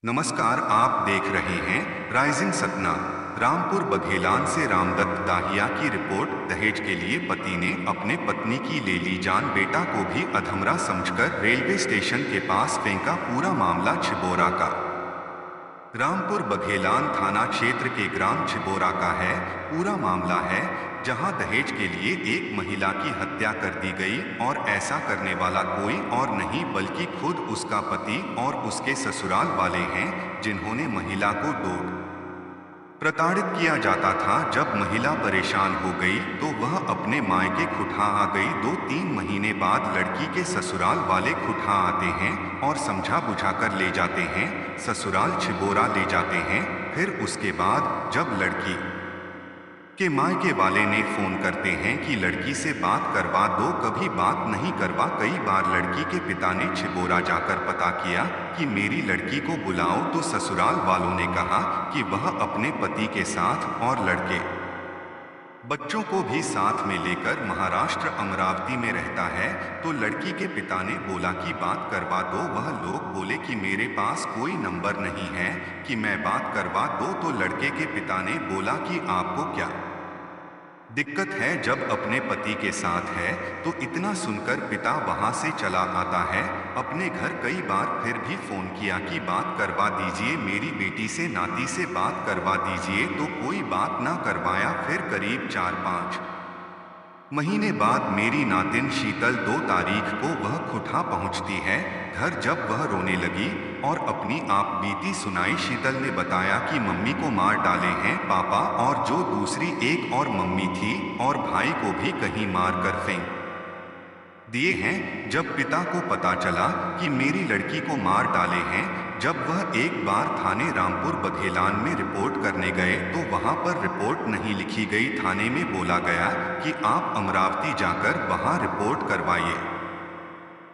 नमस्कार, आप देख रहे हैं राइजिंग सतना। रामपुर बघेलान से रामदत्त दाहिया की रिपोर्ट। दहेज के लिए पति ने अपने पत्नी की ले ली जान, बेटा को भी अधमरा समझकर रेलवे स्टेशन के पास फेंका। पूरा मामला छिबोरा का। रामपुर बघेलान थाना क्षेत्र के ग्राम छिबोरा का है पूरा मामला है, जहां दहेज के लिए एक महिला की हत्या कर दी गई और ऐसा करने वाला कोई और नहीं बल्कि खुद उसका पति और उसके ससुराल वाले हैं, जिन्होंने महिला को डोट प्रताड़ित किया जाता था। जब महिला परेशान हो गई तो वह अपने मायके खुठा आ गई। 2-3 महीने बाद लड़की के ससुराल वाले खुठा आते हैं और समझा बुझाकर ले जाते हैं, ससुराल छिबोरा ले जाते हैं। फिर उसके बाद जब लड़की के मायके वाले ने फोन करते हैं कि लड़की से बात करवा दो, कभी बात नहीं करवा। कई बार लड़की के पिता ने छिबोरा जाकर पता किया कि मेरी लड़की को बुलाओ, तो ससुराल वालों ने कहा कि वह अपने पति के साथ और लड़के बच्चों को भी साथ में लेकर महाराष्ट्र अमरावती में रहता है। तो लड़की के पिता ने बोला कि बात करवा दो। वह लोग बोले कि मेरे पास कोई नंबर नहीं है कि मैं बात करवा दो। तो लड़के के पिता ने बोला कि आपको क्या दिक्कत है, जब अपने पति के साथ है। तो इतना सुनकर पिता वहां से चला आता है अपने घर। कई बार फिर भी फोन किया कि बात करवा दीजिए, मेरी बेटी से नाती से बात करवा दीजिए, तो कोई बात ना करवाया। फिर करीब 4-5 महीने बाद मेरी नातिन शीतल 2 तारीख को वह खुठा पहुंचती है घर। जब वह रोने लगी और अपनी आप बीती सुनाई, शीतल ने बताया कि मम्मी को मार डाले हैं पापा, और जो दूसरी एक और मम्मी थी और भाई को भी कहीं मार कर फेंक दिए हैं। जब पिता को पता चला कि मेरी लड़की को मार डाले हैं, जब वह एक बार थाने रामपुर बघेलान में रिपोर्ट करने गए तो वहां पर रिपोर्ट नहीं लिखी गई। थाने में बोला गया कि आप अमरावती जाकर वहां रिपोर्ट करवाइए।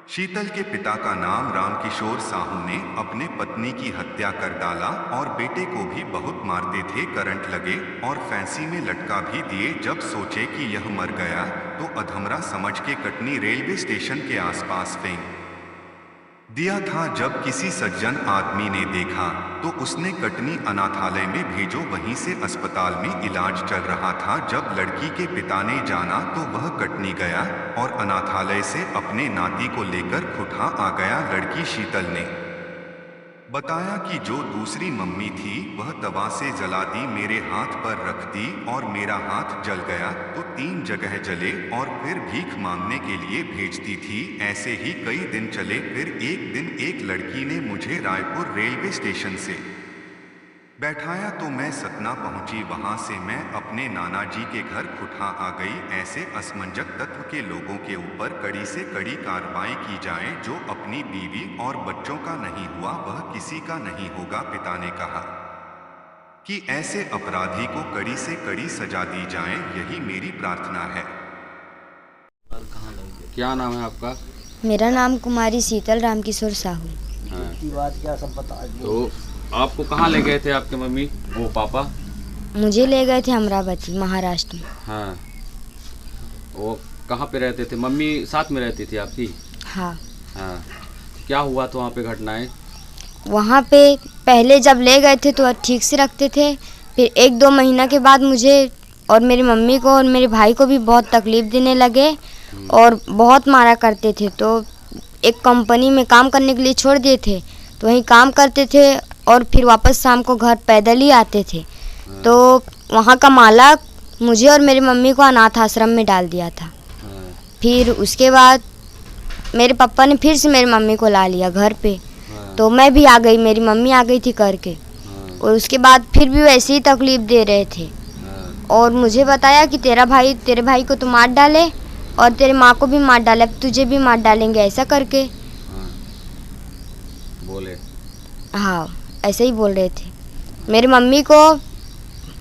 शीतल के पिता का नाम रामकिशोर साहू ने अपने पत्नी की हत्या कर डाला और बेटे को भी बहुत मारते थे, करंट लगे और फांसी में लटका भी दिए। जब सोचे कि यह मर गया तो अधमरा समझ के कटनी रेलवे स्टेशन के आसपास फेंक दिया था। जब किसी सज्जन आदमी ने देखा तो उसने कटनी अनाथालय में भेजो, वहीं से अस्पताल में इलाज चल रहा था। जब लड़की के पिता ने जाना तो वह कटनी गया और अनाथालय से अपने नाती को लेकर खुठा आ गया। लड़की शीतल ने बताया कि जो दूसरी मम्मी थी वह तवा से जला दी, मेरे हाथ पर रख दी और मेरा हाथ जल गया तो 3 जगह जले और फिर भीख मांगने के लिए भेजती थी। ऐसे ही कई दिन चले। फिर एक दिन एक लड़की ने मुझे रायपुर रेलवे स्टेशन से बैठाया तो मैं सतना पहुंची। वहां से मैं अपने नाना जी के घर खुठा आ गई। ऐसे असमंजस तत्व के लोगों के ऊपर कड़ी से कड़ी कार्रवाई की जाए। जो अपनी बीवी और बच्चों का नहीं हुआ वह किसी का नहीं होगा। पिता ने कहा कि ऐसे अपराधी को कड़ी से कड़ी सजा दी जाए, यही मेरी प्रार्थना है। क्या नाम है आपका? मेरा नाम कुमारी शीतल रामकिशोर साहू। हाँ। की बात क्या सब बता दो। तो आपको कहाँ ले गए थे आपके मम्मी वो पापा? मुझे ले गए थे अमरावती महाराष्ट्र में। हाँ, वो कहाँ पे रहते थे? मम्मी साथ में रहती थी आपकी? हाँ। हाँ, क्या हुआ तो वहाँ पे घटनाएं? वहाँ पे पहले जब ले गए थे तो ठीक से रखते थे, फिर 1-2 महीना के बाद मुझे और मेरी मम्मी को और मेरे भाई को भी बहुत तकलीफ़ देने लगे और बहुत मारा करते थे। तो एक कंपनी में काम करने के लिए छोड़ दिए थे, तो वहीं काम करते थे और फिर वापस शाम को घर पैदल ही आते थे। तो वहाँ का मालक मुझे और मेरी मम्मी को अनाथ आश्रम में डाल दिया था। फिर उसके बाद मेरे पापा ने फिर से मेरी मम्मी को ला लिया घर पे, तो मैं भी आ गई, मेरी मम्मी आ गई थी करके। और उसके बाद फिर भी वैसे ही तकलीफ़ दे रहे थे और मुझे बताया कि तेरे भाई को तो मार डाले और तेरे माँ को भी मार डाले, अब तुझे भी मार डालेंगे, ऐसा करके बोले। हाँ, ऐसे ही बोल रहे थे। मेरी मम्मी को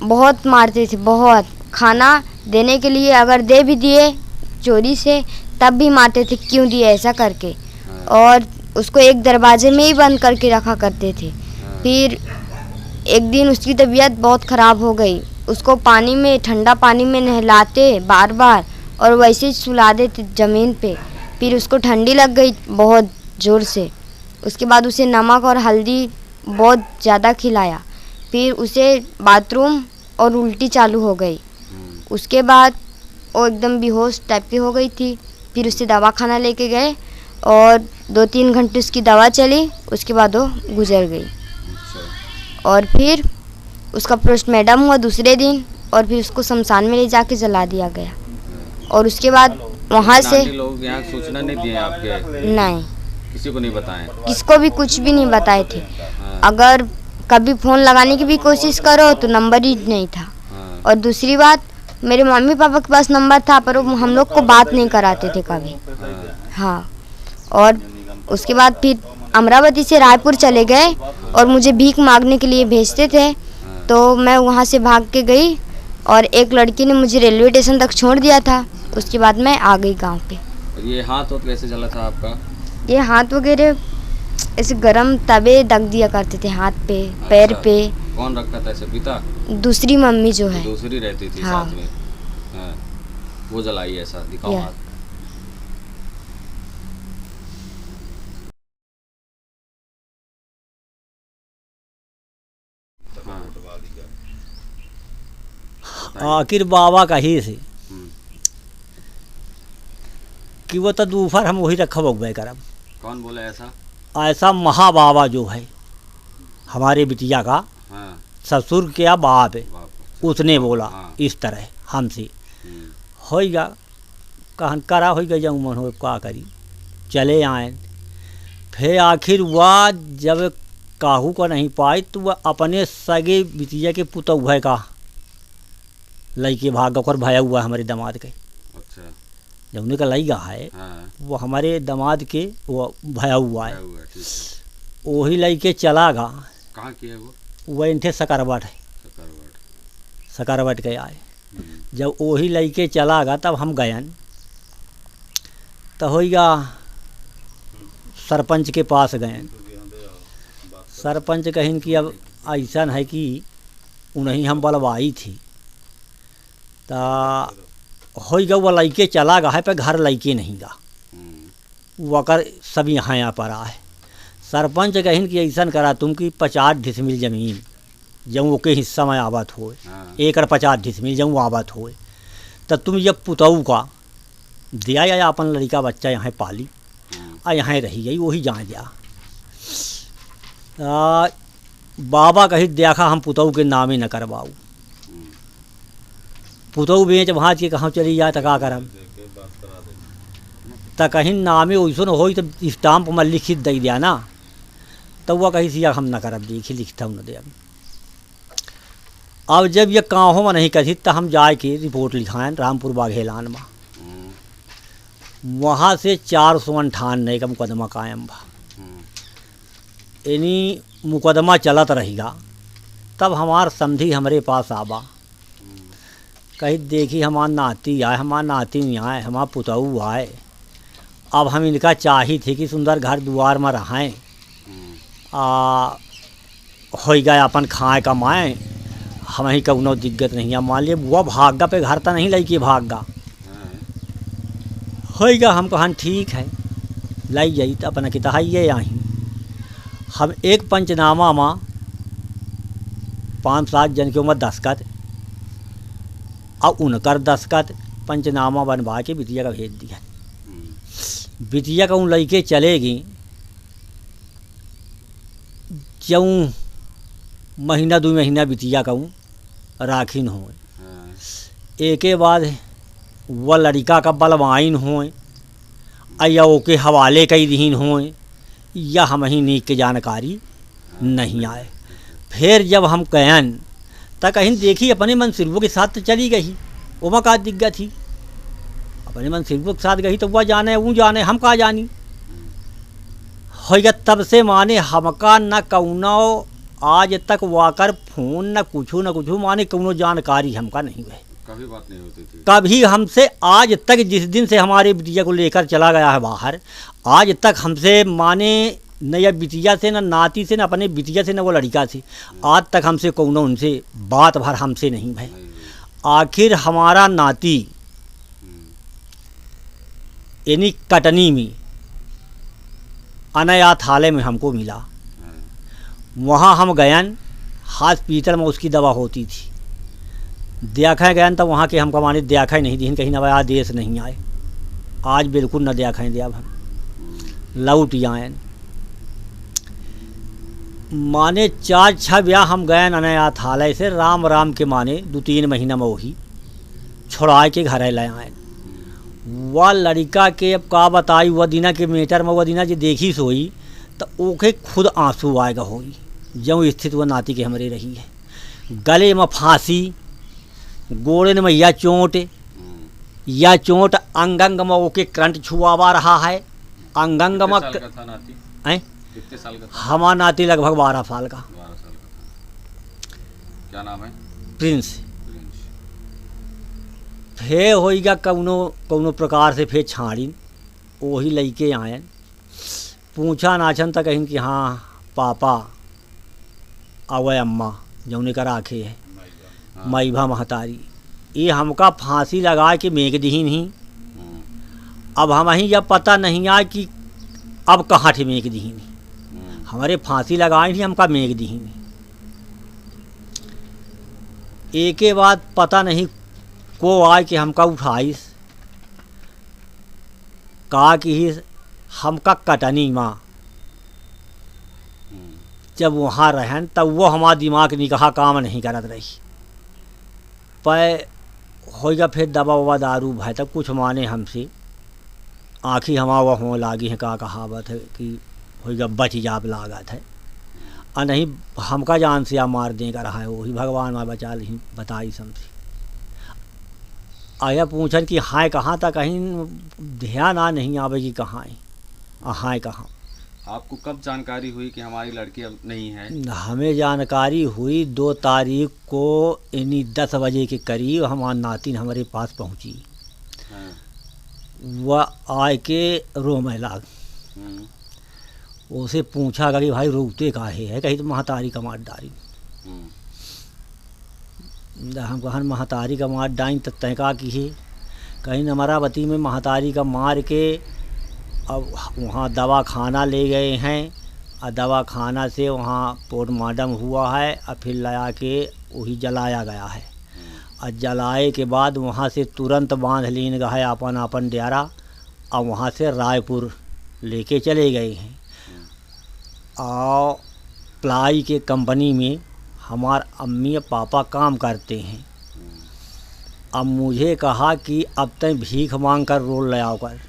बहुत मारते थे, बहुत। खाना देने के लिए अगर दे भी दिए चोरी से तब भी मारते थे, क्यों दिए ऐसा करके। और उसको एक दरवाजे में ही बंद करके रखा करते थे। फिर एक दिन उसकी तबीयत बहुत ख़राब हो गई, उसको पानी में, ठंडा पानी में नहलाते बार बार और वैसे ही सुला देते ज़मीन पे। फिर उसको ठंडी लग गई बहुत ज़ोर से। उसके बाद उसे नमक और हल्दी बहुत ज़्यादा खिलाया। फिर उसे बाथरूम और उल्टी चालू हो गई। उसके बाद वो एकदम बेहोश टाइप की हो गई थी। फिर उसे दवाखाना लेके गए और 2-3 घंटे उसकी दवा चली, उसके बाद वो गुजर गई। अच्छा। और फिर उसका पोस्टमार्टम हुआ दूसरे दिन और फिर उसको शमशान में ले जाके जला दिया गया। और उसके बाद वहाँ से नानी लोग यहाँ सूचना नहीं दिए आपके? नहीं, किसी को नहीं बताएं? किसको भी कुछ भी नहीं बताए थे। हाँ। अगर कभी फ़ोन लगाने की भी कोशिश करो तो नंबर ही नहीं था। हाँ। और दूसरी बात, मेरे मम्मी पापा के पास नंबर था पर वो हम लोग को बात नहीं कराते थे कभी। हाँ। और उसके बाद फिर अमरावती से रायपुर चले गए और मुझे भीख मांगने के लिए भेजते थे, तो मैं वहाँ से भाग के गई और एक लड़की ने मुझे रेलवे स्टेशन तक छोड़ दिया था। उसके बाद मैं आ गई गांव पे। और ये हाथ कैसे जला था आपका? ये हाथ वगैरह ऐसे गरम तवे दग दिया करते थे हाथ पे, पैर अच्छा। पे। कौन रखता था ऐसे, पिता? दूसरी मम्मी जो है, दूसरी रहती थी हाँ। साथ में? हाँ। वो जलाई ऐसा, दिखाओ या। हाथ। हाँ। आखिर बाबा का ही से हम्म। कि वो तो दूसर हम वही रखा बउबे करब। कौन बोला ऐसा? ऐसा महाबाबा जो है हमारे बिटिया का हाँ। ससुर क्या बाप है, बाप। उसने बोला हाँ। इस तरह हमसे। हम्म। होइगा कहन करा होइगा जाऊँ मन हो का करी, चले आए। फिर आखिर वह जब काहू को नहीं पाई तो वह अपने सगे बिटिया के पुतौह का लड़के भाग कर भया हुआ हमारे दामाद के। अच्छा। जब उन्हें का लड़का है हाँ। वो हमारे दामाद के वो भया हुआ है। क्या हुआ? ठीक है। वही लड़के चला गा, कहाँ की है वो? वह इनके सकरवट है, सकरवाट। सकरवट के आए। हम्म। जब वही लड़के चला गा तब हम गयन तो होइगा सरपंच के पास गए। सरपंच कहिन कि अब ऐसा है कि उन्हीं हम बलवाई थी ता होइगा वो लड़के चला गा है पे घर लड़के नहीं गा, वकर सब यहाँ पर आए। सरपंच कहिन कि ऐसा करा तुम कि 50 डिसमिल ज़मीन जब ओके हिस्सा में आवत होए, हाँ। 1/50 डिसमिल जब आवत होए तो तुम जब पुतऊ का दिया या अपन लड़का बच्चा यहाँ पाली आ यहाँ रही गई वही जहाँ जा। बाबा कही देखा हम पुतऊ के नामे न करवाऊ, पुतऊ बेच वहाँ के कहाँ चली जाए तो का करम, तो कहीं नामे वैसन हो तो स्टाम्प में लिखित दे दिया ना, तो वह कही सिया हम न करब देखी लिखता हूँ न दे। अब जब ये काहों में नहीं कथी तो हम जाए के रिपोर्ट लिखाएं रामपुर बाघेलान में। वहाँ से 498 का मुकदमा कायम बा। यानी मुकदमा चलत रहेगा। तब हमार समधी हमारे पास आबा, कही देखी हमार नाती आए, हमार नाती नहीं आए, हमार पुतऊ आए, अब हम इनका चाही थे कि सुंदर घर दुआर में रहें, हो गए अपन खाए कमाएँ, हम ही कौनो दिक्कत नहीं है। मान लिए बुआ भागा पे घर तो नहीं लई भागा होइगा। हम कहन ठीक है लाई जाई तो अपना किता ये आई। हम एक पंचनामा में 5-7 जन के उम्र दस्खत और उनकर दस्खत पंचनामा बनवा के बिटिया का भेज दिया। बिटिया का उन लड़के चलेगी जऊँ महीना 2 महीना बिटिया का राखीन हो, एक के बाद वह लड़का का बलवाइन हो या ओके हवाले कई दीन हो या हम ही नीक के जानकारी नहीं आए। फिर जब हम कहन तो कहीं देखी अपने मनसिरबों के साथ तो चली गई, वह का दिक्कत थी, अपने मनसिरबों के साथ गई तो वह जाने वो जाने हम का जानी होगा। तब से माने हमका न कौनो आज तक वाकर फोन न कुछ माने कौनो जानकारी हमका नहीं हुई, कभी बात नहीं होती थी। कभी हमसे आज तक जिस दिन से हमारे बिटिया को लेकर चला गया है बाहर, आज तक हमसे माने न या बिटिया से न नाती से न अपने बिटिया से न वो लड़का से आज तक हमसे कौनो उनसे बात भर हमसे नहीं भाई। आखिर हमारा नाती यानी कटनी में अनाया थाले में हमको मिला, वहाँ हम गयन हॉस्पिटल में उसकी दवा होती थी, देखा गयन तब वहाँ के हमको माने देखा ही नहीं दी, कहीं ना आदेश नहीं आए, आज बिल्कुल न देखें दिया हम लौट आयन माने 4-6 ब्याह हम गए अनाथालय से राम राम के माने 2-3 महीना में वही छोड़ा के घर ले आए। वह लड़का के अब का बताई वह दिना के मेटर में वह दिना जो देखी सोई तो ओके खुद आंसू आएगा होई जो स्थिति वह नाती के हमारे रही है। गले में फांसी, गोड़े में या चोट अंग अंग में ओके करंट छुआवा रहा है, अंग अंग में। कितने साल का था? हमारा नाती लगभग 12 साल का। 12 साल का था। क्या नाम है? प्रिंस। प्रिंस। फे होइगा कौनो प्रकार से फे छाड़ी वही लइके आयन, पूछा नाचन तक कहीं कि हाँ पापा अवय अम्मा जौने का राखे है माइभा महतारी, ये हमका फांसी लगा के मेघ दी नहीं। अब हम ही जब पता नहीं आए कि अब कहाँ थे मेघ दी नहीं, हमारे फांसी लगाए थी हमका मेघ दी नहीं। एक के बाद पता नहीं को आए कि हमका उठाइस कहा कि ही हमका कटनी माँ जब वहाँ रहन तब वो हमारा दिमाग निकाह काम नहीं करत रही। पर होगा फिर दवा ववा दारू भाई तब कुछ माने हमसे आँखी हमा वह हों लागी है का कहावत है कि होगा बच जाप लागत है और नहीं हमका जान से मार देगा रहा है वही भगवान माँ बचा ली बताई समझी। आया पूछन कि हाँ कहाँ तक कहीं ध्यान आ नहीं आवे कि कहाँ है हाँ कहाँ। आपको कब जानकारी हुई कि हमारी लड़की अब नहीं है? हमें जानकारी हुई 2 तारीख को यानी 10 बजे के करीब हमारी नातिन हमारे पास पहुँची। हाँ। वह आए के रोने लाग, उसे पूछा कि भाई रोते काहे है, कहीं तो महतारी का मार डारी। हम कहन महतारी का मार डाइन तो तहका की है कहीं अमरावती में महतारी का मार के अब वहाँ दवा खाना ले गए हैं और दवा खाना से वहाँ पोस्टमार्टम हुआ है और फिर लाया के वही जलाया गया है और जलाए के बाद वहाँ से तुरंत बांध लीन गए अपन डेरा और वहाँ से रायपुर लेके चले गए हैं। और प्लाई के कंपनी में हमार अम्मी पापा काम करते हैं। अब मुझे कहा कि अब तक भीख मांग कर रोल ले आओ कर,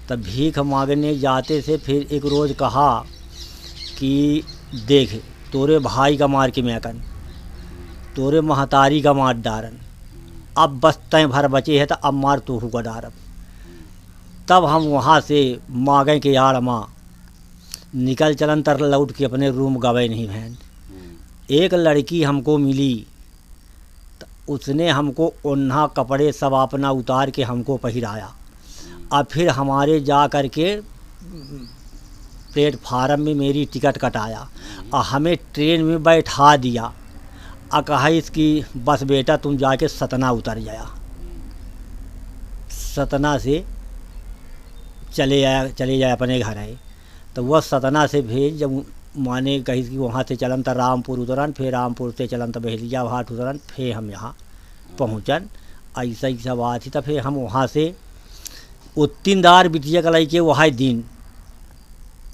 तब भीख मांगने जाते से फिर एक रोज़ कहा कि देख तोरे भाई का मार के मैकन, तोरे महतारी का मार डारन, अब बस तय भर बचे है तो अब मार तोहू का डारब। तब हम वहाँ से मांगे के यार माँ निकल चलन तर लौट के अपने रूम गवे नहीं बहन। एक लड़की हमको मिली तो उसने हमको ओन्हा कपड़े सब अपना उतार के हमको पहराया और फिर हमारे जा कर के प्लेटफार्म में मेरी टिकट कटाया और हमें ट्रेन में बैठा दिया और कहा इसकी बस बेटा तुम जाके सतना उतर जाया। सतना से चले जाए अपने घर आए तो वह सतना से भेज जब माने कही कि वहाँ से चलन तो रामपुर उतरन, फिर रामपुर से चलन तो बहलिया घाट उतरन, फिर हम यहाँ पहुँचन। ऐसा ही सब बात थी। तो फिर हम वहाँ से उत्तीनदार बिटिया कलाई के वहाँ दिन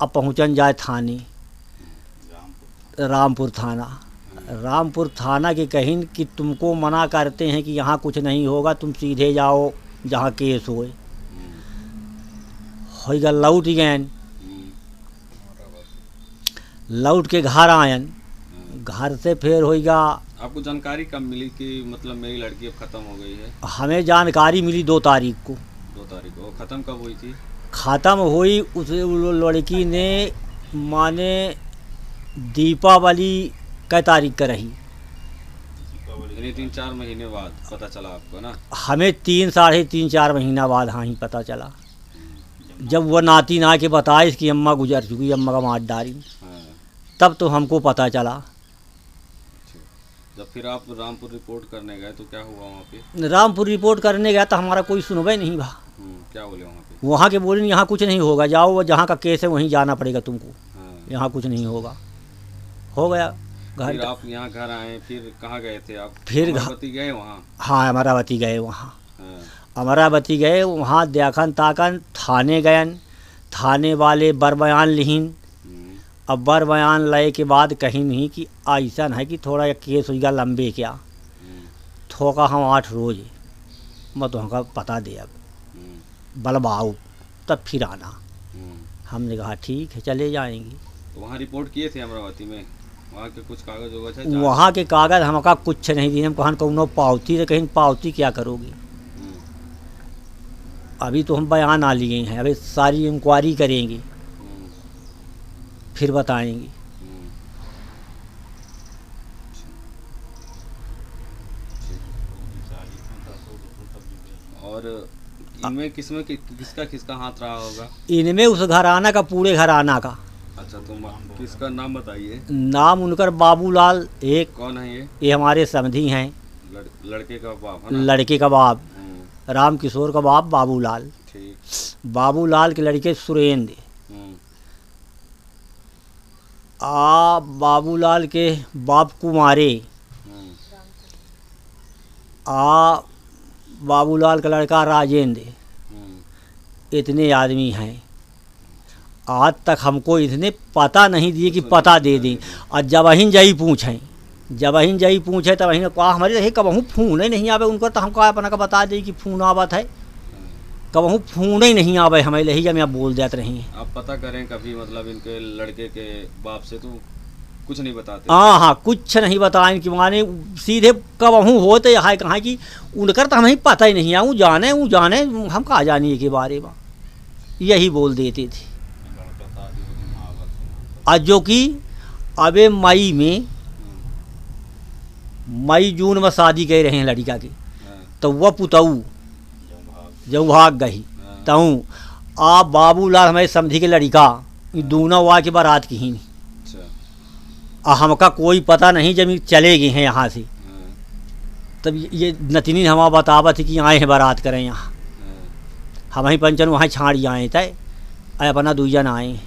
अब पहुँचन जाए थाने रामपुर थाना। रामपुर थाना के कहीं कि तुमको मना करते हैं कि यहाँ कुछ नहीं होगा, तुम सीधे जाओ जहाँ केस होए। होगा लौट गए, लौट के घर आयन, घर से फिर होगा। आपको जानकारी कब मिली कि मतलब मेरी लड़की अब ख़त्म हो गई है? हमें जानकारी मिली 2 तारीख को। 2 तारीख को। ख़त्म कब हुई थी? ख़त्म हुई उस लड़की ने माने दीपावली कै तारीख का रही, यानी 3-4 महीने बाद पता चला आपको ना? हमें 3 साढ़े 4 महीना बाद हाँ ही पता चला जब वह नाती ना के बताए कि अम्मा गुजर चुकी, अम्मा का मार डारी। तब तो हमको पता चला। जब फिर आप रामपुर रिपोर्ट करने गए तो क्या हुआ वहाँ पे? रामपुर रिपोर्ट करने गया तो हमारा कोई सुनवाई नहीं भा। क्या बोले वहाँ पे? वहाँ के बोले यहाँ कुछ नहीं होगा, जाओ जहाँ का केस है वहीं जाना पड़ेगा तुमको, यहाँ कुछ नहीं होगा। हो गया फिर घर। आप यहाँ घर आए, फिर कहाँ गए थे आप? फिर अमरावती गए वहाँ? हाँ अमरावती गए वहाँ। हाँ, अमरावती गए वहाँ देखन ताकन थाने गयन, थाने वाले बर बयान लिहिन। अब बर बयान लय के बाद कहीं नहीं कि ऐसा है कि थोड़ा एक केस हो गया लंबे क्या थोका हम 8 रोज मैं तुमका पता दे अब बलबाऊ तब फिर आना। हमने कहा ठीक है चले जाएंगे। तो वहाँ रिपोर्ट किए थे अमरावती में? वहाँ के कुछ कागज वगज है? वहाँ के कागज़ हमका कुछ नहीं दिए। हम कहन कौनो पावती तो कहीं पावती क्या करोगे? अभी तो हम बयान आ लिए हैं, अभी सारी इंक्वायरी करेंगे फिर बताएंगे। और इनमें किसमें किसका हाथ रहा होगा? इनमें उस घराना का, पूरे घराना का। अच्छा, तो किसका नाम बताइए। नाम उनकर बाबूलाल एक। कौन है ये? ये हमारे समधी हैं। लड़के का बाप है ना? लड़के का बाप राम किशोर का बाप बाबूलाल। ठीक। बाबूलाल के लड़के सुरेंद्र। बाबूलाल के बाप कुमारे। बाबूलाल का लड़का राजेंद्र। इतने आदमी हैं। आज तक हमको इतने पता नहीं दिए कि पता दे दें। और जब अहिन जही पूछें, तब अहिन कहा हमारे रहे कबहू फोन ही नहीं आवे उनको, तो हमको अपना का बता दें कि फोन आवत है। कबहू फोन ही नहीं आवे हमें, यही जब मैं बोल देते रही। आप पता करें कभी, मतलब इनके लड़के के बाप से तो कुछ नहीं बताते? हाँ कुछ नहीं बताएं कि माने सीधे कबहू होते है कहाँ कि उनकर तो हमें पता ही नहीं है। वो जाने हम कहा जानिए के बारे में, यही बोल देते थे। और जो कि अबे मई जून में शादी कर रहे हैं लड़का की, तो वह पुतऊ जब भाग गई तऊ आप बाबूलाल हमारे समझी के लड़का ये दोनों वा के बारात की ही। और हमका कोई पता नहीं जब चले गए हैं यहाँ से, तब ये नतनी हमारा बतावत थी कि आए हैं बारात करें यहाँ। हम ही पंचन वहाँ छाड़ी आए थे, अपना 2 जन आए।